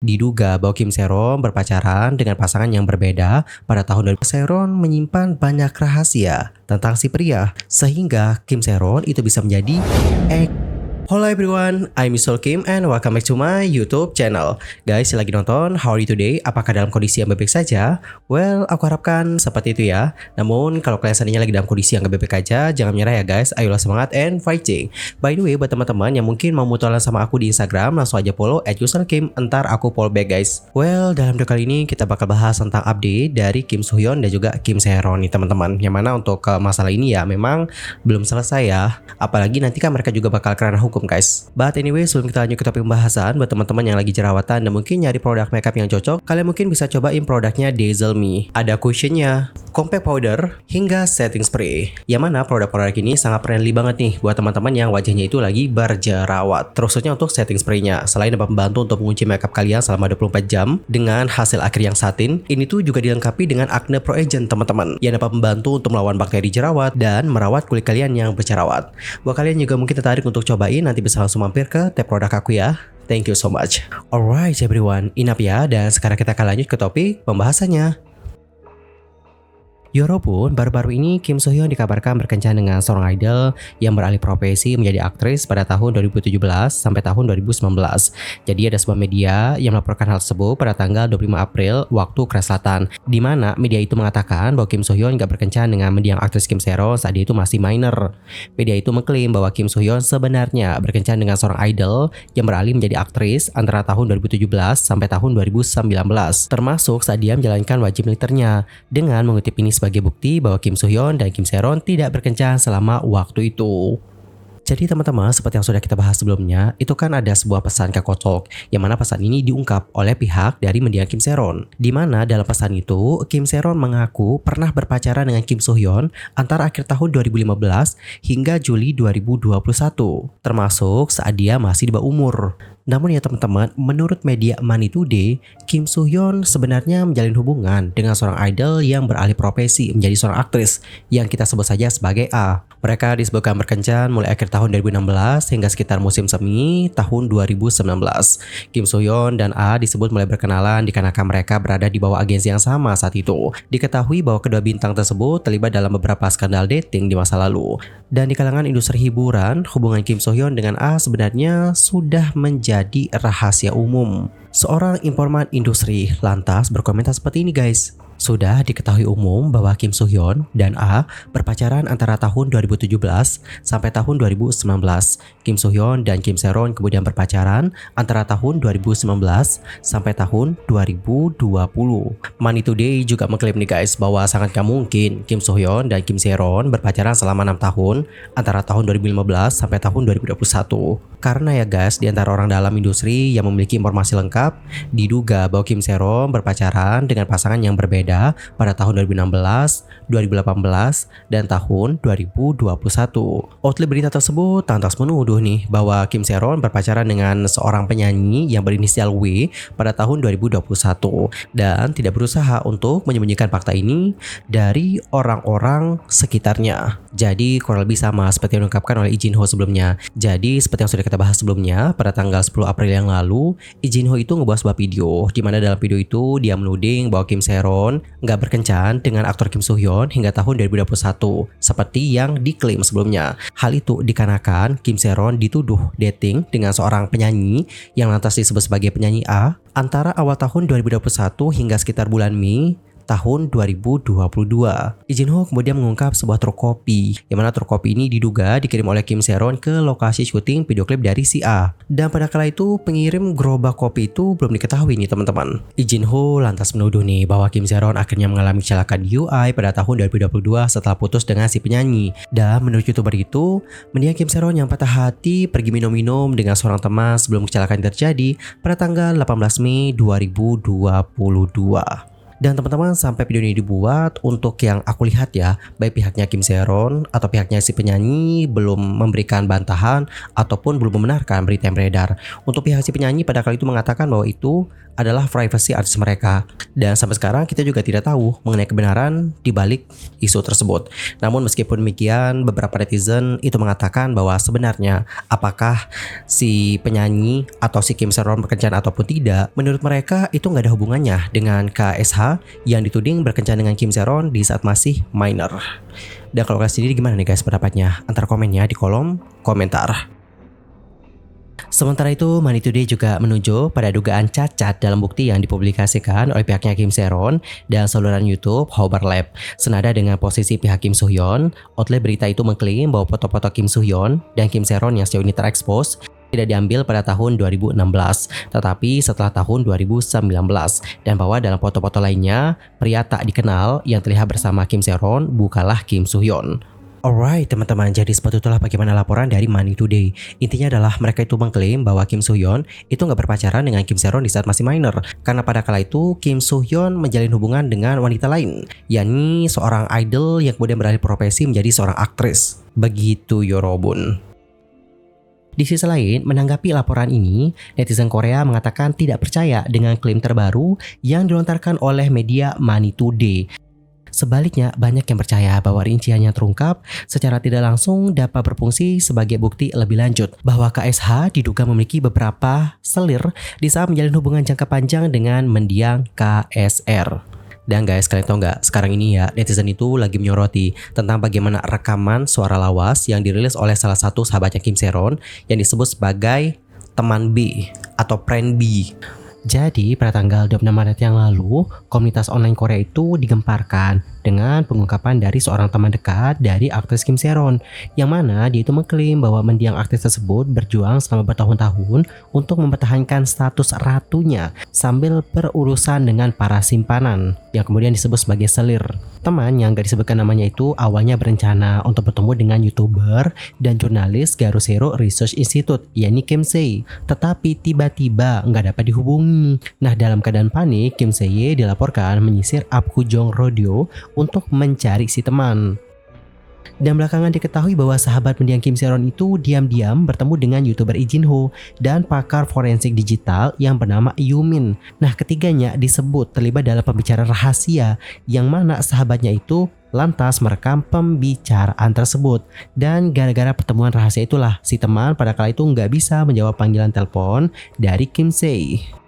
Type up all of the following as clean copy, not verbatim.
Diduga bahwa Kim Se-ron berpacaran dengan pasangan yang berbeda pada tahun 2000. Se-ron menyimpan banyak rahasia tentang si pria sehingga Kim Se-ron itu bisa menjadi Hello everyone, I'm Mr. Kim and welcome back to my YouTube channel. Guys, lagi nonton How Are You Today? Apakah dalam kondisi yang baik-baik saja? Well, aku harapkan seperti itu ya. Namun, kalau kalian seandainya lagi dalam kondisi yang gak baik-baik aja, jangan menyerah ya guys. Ayolah semangat and fighting. By the way, buat teman-teman yang mungkin mau mutualan sama aku di Instagram, langsung aja follow @userkim, entar aku follow back guys. Well, dalam video kali ini kita bakal bahas tentang update dari Kim So-hyun dan juga Kim Se-ron nih teman-teman. Yang mana untuk masalah ini ya memang belum selesai ya. Apalagi nanti kan mereka juga bakal kerana hukum guys. But anyway, sebelum kita lanjut ke topik pembahasan, buat teman-teman yang lagi jerawatan dan mungkin nyari produk makeup yang cocok, kalian mungkin bisa cobain produknya Dazzle Me. Ada cushionnya, compact powder, hingga setting spray. Yang mana produk-produk ini sangat friendly banget nih buat teman-teman yang wajahnya itu lagi berjerawat. Terusnya untuk setting spraynya, selain dapat membantu untuk mengunci makeup kalian selama 24 jam dengan hasil akhir yang satin, ini tuh juga dilengkapi dengan Acne Pro Agent teman-teman, yang dapat membantu untuk melawan bakteri jerawat dan merawat kulit kalian yang berjerawat. Buat kalian juga mungkin tertarik untuk cobain, nanti bisa langsung mampir ke tab produk aku ya. Thank you so much. Alright everyone, enough ya, dan sekarang kita akan lanjut ke topik pembahasannya. Walaupun baru-baru ini Kim So-hyun dikabarkan berkencan dengan seorang idol yang beralih profesi menjadi aktris pada tahun 2017 sampai tahun 2019. Jadi ada sebuah media yang melaporkan hal tersebut pada tanggal 25 April waktu Korea Selatan, di mana media itu mengatakan bahwa Kim So-hyun gak berkencan dengan mendiang aktris Kim Se-ron saat dia itu masih minor. Media itu mengklaim bahwa Kim So-hyun sebenarnya berkencan dengan seorang idol yang beralih menjadi aktris antara tahun 2017 sampai tahun 2019, termasuk saat dia menjalankan wajib militernya, dengan mengutip ini sebagai bukti bahwa Kim So-hyun dan Kim Se-ron tidak berkencan selama waktu itu. Jadi teman-teman, seperti yang sudah kita bahas sebelumnya, itu kan ada sebuah pesan Kakao, yang mana pesan ini diungkap oleh pihak dari mendiang Kim Se-ron. Di mana dalam pesan itu, Kim Se-ron mengaku pernah berpacaran dengan Kim So-hyun antara akhir tahun 2015 hingga Juli 2021, termasuk saat dia masih di bawah umur. Namun ya teman-teman, menurut media Money Today, Kim So-hyun sebenarnya menjalin hubungan dengan seorang idol yang beralih profesi menjadi seorang aktris yang kita sebut saja sebagai A. Mereka disebutkan berkencan mulai akhir tahun 2016 hingga sekitar musim semi tahun 2019. Kim So-hyun dan A disebut mulai berkenalan dikarenakan mereka berada di bawah agensi yang sama saat itu. Diketahui bahwa kedua bintang tersebut terlibat dalam beberapa skandal dating di masa lalu. Dan di kalangan industri hiburan, hubungan Kim So-hyun dengan A sebenarnya sudah menjadi rahasia umum. Seorang informan industri lantas berkomentar seperti ini guys. Sudah diketahui umum bahwa Kim So-hyun dan A berpacaran antara tahun 2017 sampai tahun 2019. Kim So-hyun dan Kim Se-ron kemudian berpacaran antara tahun 2019 sampai tahun 2020. Money Today juga mengklaim nih guys bahwa sangat gak mungkin Kim So-hyun dan Kim Se-ron berpacaran selama 6 tahun antara tahun 2015 sampai tahun 2021. Karena ya guys, di antara orang dalam industri yang memiliki informasi lengkap, diduga bahwa Kim Se-ron berpacaran dengan pasangan yang berbeda pada tahun 2016, 2018, dan tahun 2021. Outlet berita tersebut lantas menuduh nih bahwa Kim Se-ron berpacaran dengan seorang penyanyi yang berinisial W pada tahun 2021 dan tidak berusaha untuk menyembunyikan fakta ini dari orang-orang sekitarnya. Jadi kurang lebih sama seperti yang diungkapkan oleh Lee Jin Ho sebelumnya. Jadi seperti yang sudah kita bahas sebelumnya, pada tanggal 10 April yang lalu, Lee Jin Ho itu ngebuat sebuah video di mana dalam video itu dia menuding bahwa Kim Se-ron nggak berkencan dengan aktor Kim So-hyun hingga tahun 2021 seperti yang diklaim sebelumnya. Hal itu dikarenakan Kim Se-ron dituduh dating dengan seorang penyanyi yang lantas disebut sebagai penyanyi A antara awal tahun 2021 hingga sekitar bulan Mei tahun 2022. Lee Jin Ho kemudian mengungkap sebuah truk kopi, yang mana truk kopi ini diduga dikirim oleh Kim Se-ron ke lokasi syuting video klip dari si A. Dan pada kala itu pengirim gerobak kopi itu belum diketahui nih teman-teman. Lee Jin Ho lantas menuduh nih bahwa Kim Se-ron akhirnya mengalami kecelakaan UI pada tahun 2022 setelah putus dengan si penyanyi. Dan menurut YouTuber itu, mendiang Kim Se-ron yang patah hati pergi minum-minum dengan seorang teman sebelum kecelakaan terjadi pada tanggal 18 Mei 2022. Dan teman-teman, sampai video ini dibuat, untuk yang aku lihat ya, baik pihaknya Kim Se-ron atau pihaknya si penyanyi belum memberikan bantahan ataupun belum membenarkan berita yang beredar. Untuk pihak si penyanyi pada kali itu mengatakan bahwa itu adalah privacy artis mereka. Dan sampai sekarang kita juga tidak tahu mengenai kebenaran di balik isu tersebut. Namun meskipun demikian, beberapa netizen itu mengatakan bahwa sebenarnya apakah si penyanyi atau si Kim Se-ron berkencan ataupun tidak, menurut mereka itu nggak ada hubungannya dengan KSH yang dituding berkencan dengan Kim Se-ron di saat masih minor. Dan kalau kalian sendiri gimana nih guys pendapatnya? Antar komennya di kolom komentar. Sementara itu, Money Today juga menunjuk pada dugaan cacat dalam bukti yang dipublikasikan oleh pihaknya Kim Se-ron dan saluran YouTube Hober Lab. Senada dengan posisi pihak Kim Soo-hyun, outlet berita itu mengklaim bahwa foto-foto Kim Soo-hyun dan Kim Se-ron yang sejauh ini terekspos tidak diambil pada tahun 2016, tetapi setelah tahun 2019, dan bahwa dalam foto-foto lainnya, pria tak dikenal yang terlihat bersama Kim Se-ron bukanlah Kim Soo-hyun. Alright teman-teman, jadi seperti itulah bagaimana laporan dari Money Today. Intinya adalah mereka itu mengklaim bahwa Kim Soo-hyun itu nggak berpacaran dengan Kim Se-ron di saat masih minor, karena pada kala itu Kim Soo-hyun menjalin hubungan dengan wanita lain, yakni seorang idol yang kemudian beralih profesi menjadi seorang aktris. Begitu Yorobun. Di sisi lain, menanggapi laporan ini, netizen Korea mengatakan tidak percaya dengan klaim terbaru yang dilontarkan oleh media Money Today. Sebaliknya, banyak yang percaya bahwa rinciannya terungkap secara tidak langsung dapat berfungsi sebagai bukti lebih lanjut bahwa KSH diduga memiliki beberapa selir di saat menjalin hubungan jangka panjang dengan mendiang KSR. Dan guys, kalian tahu nggak, sekarang ini ya netizen itu lagi menyoroti tentang bagaimana rekaman suara lawas yang dirilis oleh salah satu sahabatnya Kim Se-ron yang disebut sebagai teman B atau friend B. Jadi pada tanggal 26 Maret yang lalu, komunitas online Korea itu digemparkan dengan pengungkapan dari seorang teman dekat dari aktris Kim Se-ron, yang mana dia itu mengklaim bahwa mendiang aktris tersebut berjuang selama bertahun-tahun untuk mempertahankan status ratunya sambil berurusan dengan para simpanan yang kemudian disebut sebagai selir. Teman yang gak disebutkan namanya itu awalnya berencana untuk bertemu dengan YouTuber dan jurnalis Garusero Research Institute, yakni Kim Se-ye, tetapi tiba-tiba nggak dapat dihubungi. Nah, dalam keadaan panik, Kim Se-ye dilaporkan menyisir Apgujeong Rodeo untuk mencari si teman. Dan belakangan diketahui bahwa sahabat mendiang Kim Se-ron itu diam-diam bertemu dengan YouTuber Lee Jin-ho dan pakar forensik digital yang bernama Yumin. Nah, ketiganya disebut terlibat dalam pembicaraan rahasia yang mana sahabatnya itu lantas merekam pembicaraan tersebut. Dan gara-gara pertemuan rahasia itulah si teman pada kala itu nggak bisa menjawab panggilan telepon dari Kim Se-ye.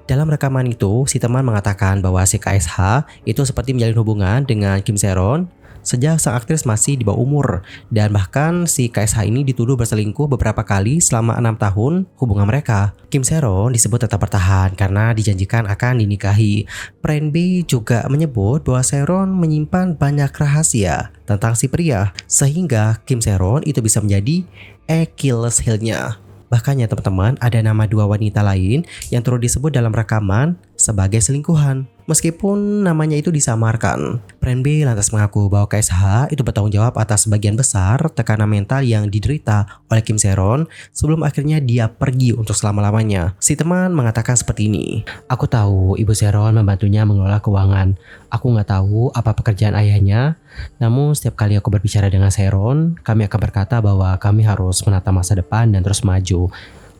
Dalam rekaman itu, si teman mengatakan bahwa si KSH itu seperti menjalin hubungan dengan Kim Se-ron sejak sang aktris masih di bawah umur, dan bahkan si KSH ini dituduh berselingkuh beberapa kali selama 6 tahun hubungan mereka. Kim Se-ron disebut tetap bertahan karena dijanjikan akan dinikahi. Friend B juga menyebut bahwa Se-ron menyimpan banyak rahasia tentang si pria, sehingga Kim Se-ron itu bisa menjadi Achilles heel-nya. Bahkan ya teman-teman, ada nama 2 wanita lain yang turut disebut dalam rekaman sebagai selingkuhan, meskipun namanya itu disamarkan. Friend B lantas mengaku bahwa KSH itu bertanggung jawab atas sebagian besar tekanan mental yang diderita oleh Kim Se-ron sebelum akhirnya dia pergi untuk selama-lamanya. Si teman mengatakan seperti ini, "Aku tahu ibu Se-ron membantunya mengelola keuangan. Aku nggak tahu apa pekerjaan ayahnya. Namun setiap kali aku berbicara dengan Se-ron, kami akan berkata bahwa kami harus menata masa depan dan terus maju.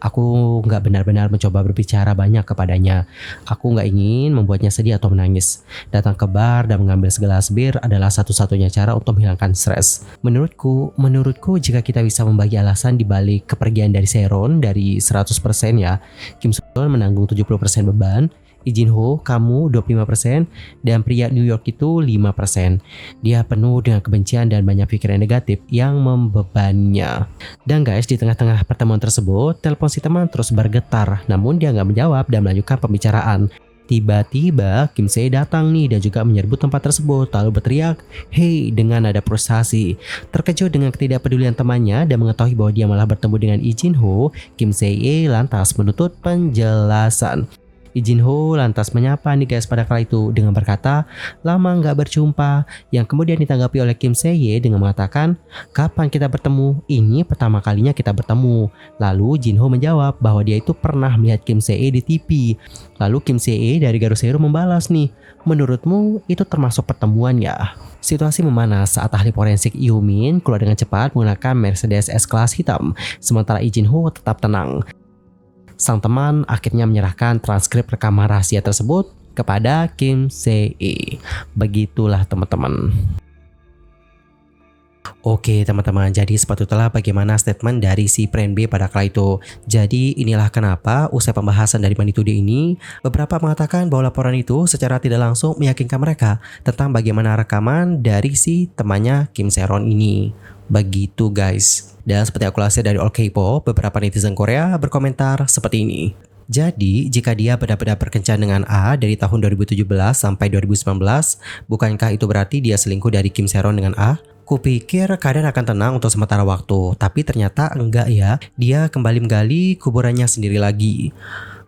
Aku nggak benar-benar mencoba berbicara banyak kepadanya. Aku nggak ingin membuatnya sedih atau menangis. Datang ke bar dan mengambil segelas bir adalah satu-satunya cara untuk menghilangkan stres. Menurutku jika kita bisa membagi alasan di balik kepergian dari Se-ron dari 100% ya, Kim Soo-hyun menanggung 70% beban, Lee Jin-ho kamu 25%, dan pria New York itu 5%. Dia penuh dengan kebencian dan banyak pikiran negatif yang membebannya." Dan guys, di tengah-tengah pertemuan tersebut, telepon si teman terus bergetar, namun dia nggak menjawab dan melanjutkan pembicaraan. Tiba-tiba Kim Se-ye datang nih dan juga menyerbu tempat tersebut, lalu berteriak, "Hei," dengan nada frustasi. Terkejut dengan ketidakpedulian temannya dan mengetahui bahwa dia malah bertemu dengan Lee Jin-ho, Kim Se-ye lantas menuntut penjelasan. Lee Jin Ho lantas menyapa nih guys pada kala itu dengan berkata, lama nggak berjumpa, yang kemudian ditanggapi oleh Kim Se-ye dengan mengatakan, kapan kita bertemu? Ini pertama kalinya kita bertemu. Lalu Jin Ho menjawab bahwa dia itu pernah melihat Kim Se-ye di TV. Lalu Kim Se-ye dari Garou Seiru membalas nih, menurutmu itu termasuk pertemuan ya? Situasi memanas saat ahli forensik Yoo Min keluar dengan cepat menggunakan Mercedes S-Class hitam, sementara Lee Jin Ho tetap tenang. Sang teman akhirnya menyerahkan transkrip rekaman rahasia tersebut kepada Kim Se-ye. Begitulah teman-teman. Oke teman-teman, jadi seperti itulah bagaimana statement dari si Friend B pada kala itu. Jadi inilah kenapa usai pembahasan dari magnitude ini, beberapa mengatakan bahwa laporan itu secara tidak langsung meyakinkan mereka tentang bagaimana rekaman dari si temannya Kim Se-ron ini. Begitu guys. Dan seperti akulasi dari All K-pop, beberapa netizen Korea berkomentar seperti ini. Jadi, jika dia benar-benar berkencan dengan A dari tahun 2017 sampai 2019, bukankah itu berarti dia selingkuh dari Kim Se-ron dengan A? Kupikir keadaan akan tenang untuk sementara waktu, tapi ternyata enggak ya. Dia kembali menggali kuburannya sendiri lagi.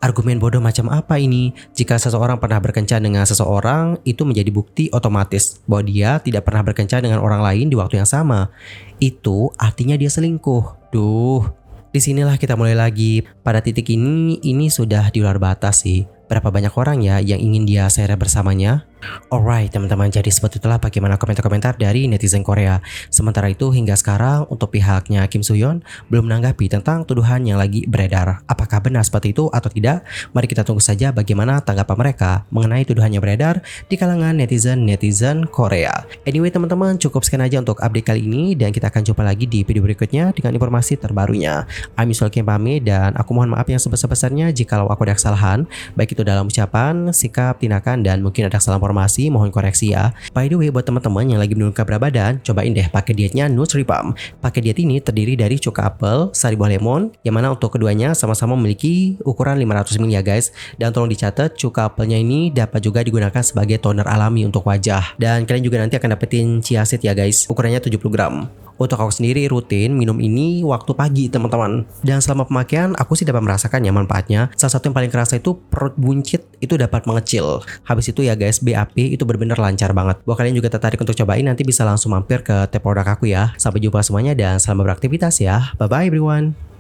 Argumen bodoh macam apa ini? Jika seseorang pernah berkencan dengan seseorang, itu menjadi bukti otomatis bahwa dia tidak pernah berkencan dengan orang lain di waktu yang sama. Itu artinya dia selingkuh. Duh, disinilah kita mulai lagi. Pada titik ini sudah di luar batas sih. Berapa banyak orang ya yang ingin dia share bersamanya? Alright teman-teman, jadi seperti itulah bagaimana komentar-komentar dari netizen Korea. Sementara itu hingga sekarang untuk pihaknya Kim Soo-hyun belum menanggapi tentang tuduhan yang lagi beredar. Apakah benar seperti itu atau tidak? Mari kita tunggu saja bagaimana tanggapan mereka mengenai tuduhan yang beredar di kalangan netizen Korea. Anyway teman-teman, cukup sekian aja untuk update kali ini dan kita akan jumpa lagi di video berikutnya dengan informasi terbarunya. I'm Yusuf Kim pamit dan aku mohon maaf yang sebesar-besarnya jikalau aku ada kesalahan, baik itu dalam ucapan, sikap, tindakan, dan mungkin ada kesalahan informasi, mohon koreksi ya. By the way, buat teman-teman yang lagi menurunkan berat badan, cobain deh pakai dietnya Nutripam. Pakai diet ini terdiri dari cuka apel, sari buah lemon, yang mana untuk keduanya sama-sama memiliki ukuran 500 ml ya guys. Dan tolong dicatat, cuka apelnya ini dapat juga digunakan sebagai toner alami untuk wajah. Dan kalian juga nanti akan dapetin chia seed ya guys, ukurannya 70 gram. Untuk aku sendiri rutin minum ini waktu pagi teman-teman. Dan selama pemakaian aku sih dapat merasakan ya manfaatnya. Salah satu yang paling kerasa itu perut buncit itu dapat mengecil. Habis itu ya guys, BAP itu benar-benar lancar banget. Buat kalian juga tertarik untuk cobain, nanti bisa langsung mampir ke tap produk aku ya. Sampai jumpa semuanya dan selamat beraktivitas ya. Bye bye everyone.